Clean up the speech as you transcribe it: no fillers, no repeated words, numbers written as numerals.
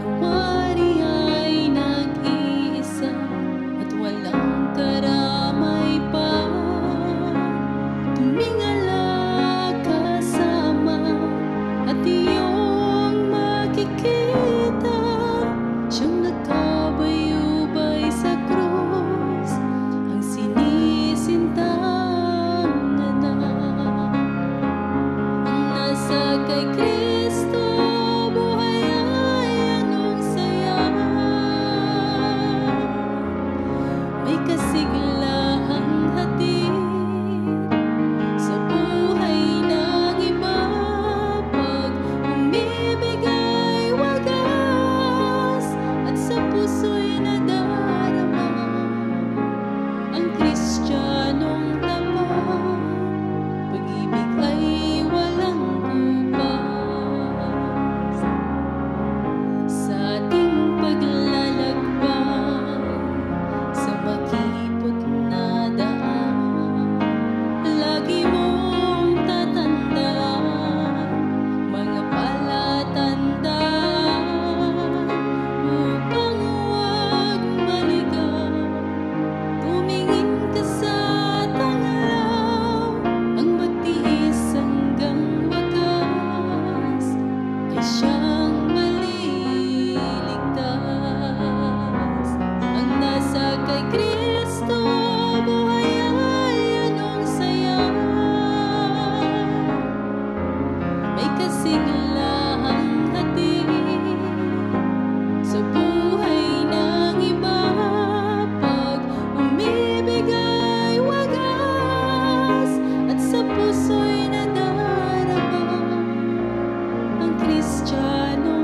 nawari ay nag-iisa at walang karamay pa. Tumingala kasama at iyong makikita siyang nakabayubay sa krus, ang sinisintang anak. Ang nasa kay Kristo, buhay ay anong saya. May kasiglahang hatid sa buhay ng iba. Pag umibigay wagas at sa puso'y nadarama, ang Kristiyanong tapat, pag-ibig ay walang kupas. Sa ating paglalakbay sa makipot na daan, lagi mong tatandaan mga palatandaan upang huwag maligaw. Tumingin ka sa tanglaw, ang magtiis hanggang wakas ay siyang maliligtas. Ang nasa kay Kristo, buhay ay anong saya. May kasiglahang hatid sa buhay ng iba. Pag umibigay wagas at sa puso'y nadarama, ang Kristiyano